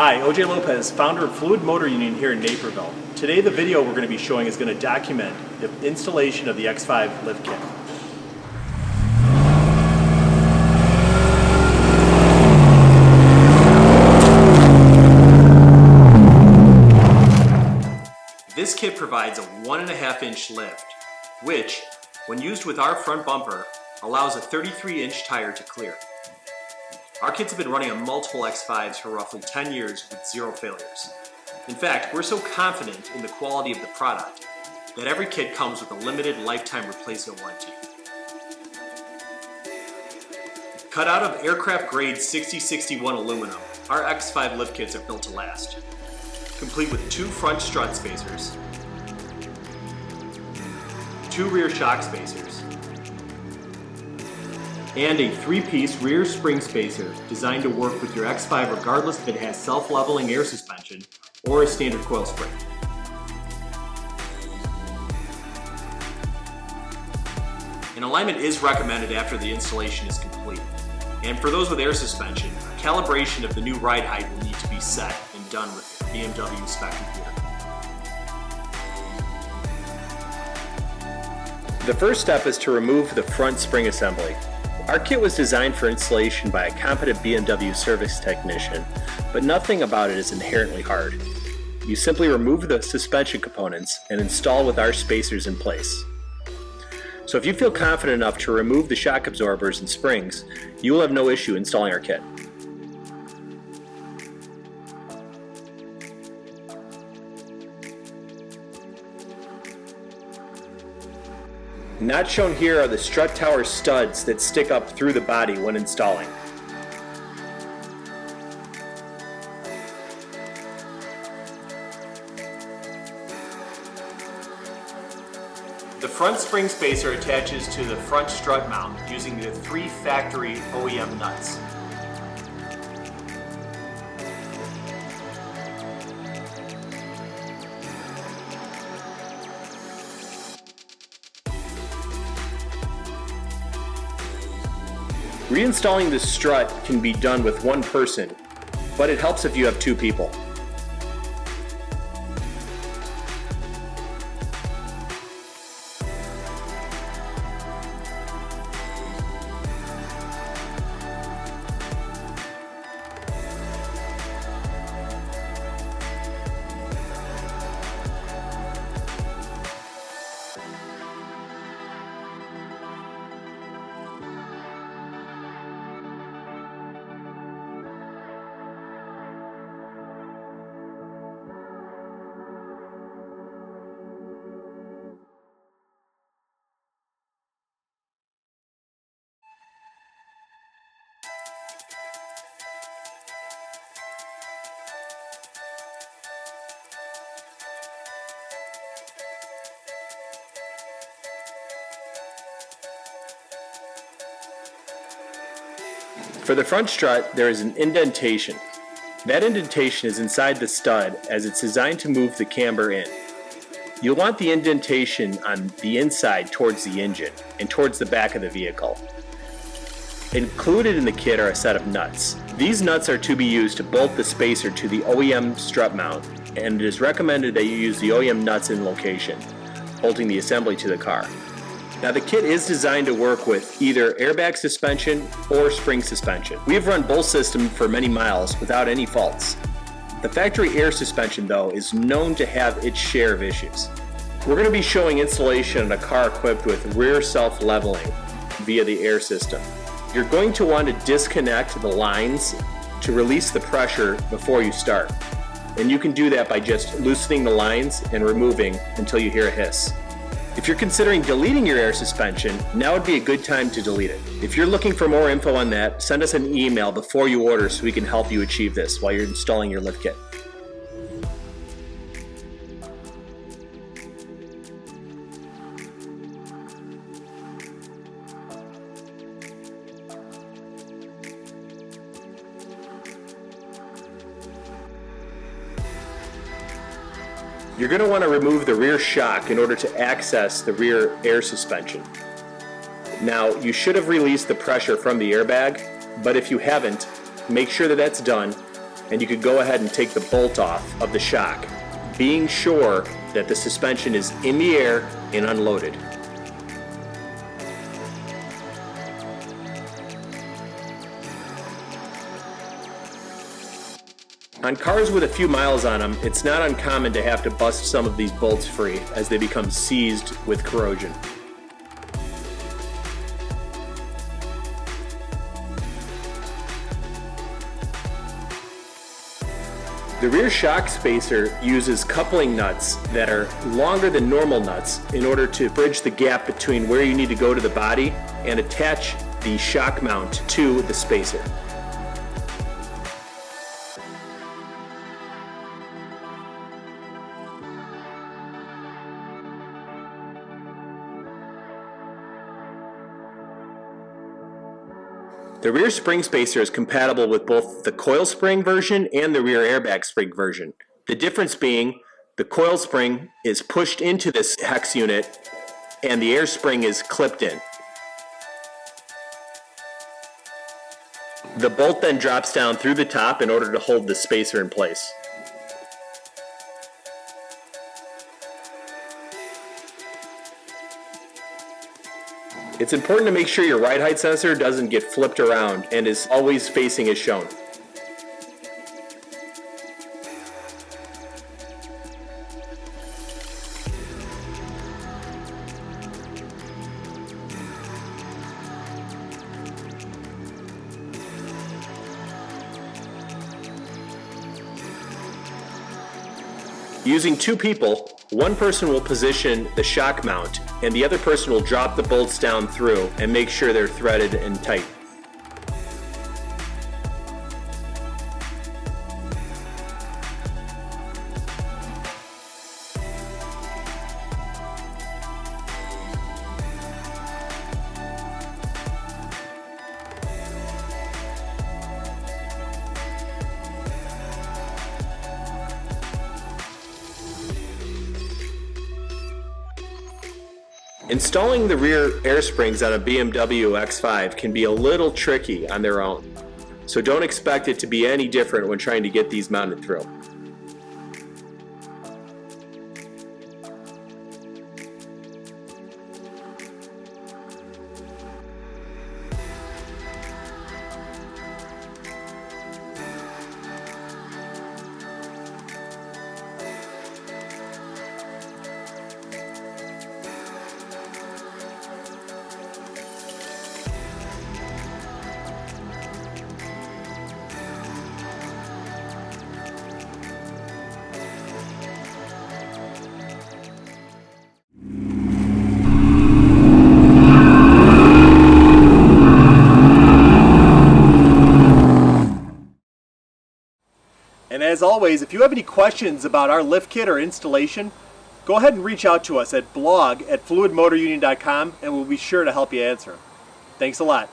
Hi, OJ Lopez, founder of Fluid Motor Union here in Naperville. Today the video we're going to be showing is going to document the installation of the X5 lift kit. This kit provides a 1.5-inch lift, which, when used with our front bumper, allows a 33-inch tire to clear. Our kits have been running on multiple X5s for roughly 10 years with 0 failures. In fact, we're so confident in the quality of the product that every kit comes with a limited lifetime replacement warranty. Cut out of aircraft grade 6061 aluminum, our X5 lift kits are built to last. Complete with 2 front strut spacers, 2 rear shock spacers, and a 3-piece rear spring spacer designed to work with your X5 regardless if it has self-leveling air suspension or a standard coil spring. An alignment is recommended after the installation is complete. And for those with air suspension, a calibration of the new ride height will need to be set and done with the BMW spec computer. The first step is to remove the front spring assembly. Our kit was designed for installation by a competent BMW service technician, but nothing about it is inherently hard. You simply remove the suspension components and install with our spacers in place. So if you feel confident enough to remove the shock absorbers and springs, you will have no issue installing our kit. Not shown here are the strut tower studs that stick up through the body when installing. The front spring spacer attaches to the front strut mount using the 3 factory OEM nuts. Reinstalling the strut can be done with one person, but it helps if you have 2 people. For the front strut, there is an indentation. That indentation is inside the stud as it's designed to move the camber in. You'll want the indentation on the inside towards the engine and towards the back of the vehicle. Included in the kit are a set of nuts. These nuts are to be used to bolt the spacer to the OEM strut mount, and it is recommended that you use the OEM nuts in location, bolting the assembly to the car. Now the kit is designed to work with either airbag suspension or spring suspension. We have run both systems for many miles without any faults. The factory air suspension though is known to have its share of issues. We're going to be showing installation on a car equipped with rear self-leveling via the air system. You're going to want to disconnect the lines to release the pressure before you start. And you can do that by just loosening the lines and removing until you hear a hiss. If you're considering deleting your air suspension, now would be a good time to delete it. If you're looking for more info on that, send us an email before you order so we can help you achieve this while you're installing your lift kit. You're going to want to remove the rear shock in order to access the rear air suspension. Now, you should have released the pressure from the airbag, but if you haven't, make sure that that's done and you could go ahead and take the bolt off of the shock, being sure that the suspension is in the air and unloaded. On cars with a few miles on them, it's not uncommon to have to bust some of these bolts free as they become seized with corrosion. The rear shock spacer uses coupling nuts that are longer than normal nuts in order to bridge the gap between where you need to go to the body and attach the shock mount to the spacer. The rear spring spacer is compatible with both the coil spring version and the rear airbag spring version. The difference being the coil spring is pushed into this hex unit and the air spring is clipped in. The bolt then drops down through the top in order to hold the spacer in place. It's important to make sure your ride height sensor doesn't get flipped around and is always facing as shown. Using two people, one person will position the shock mount and the other person will drop the bolts down through and make sure they're threaded and tight. Installing the rear air springs on a BMW X5 can be a little tricky on their own, so don't expect it to be any different when trying to get these mounted through. And as always, if you have any questions about our lift kit or installation, go ahead and reach out to us at blog@fluidmotorunion.com and we'll be sure to help you answer them. Thanks a lot.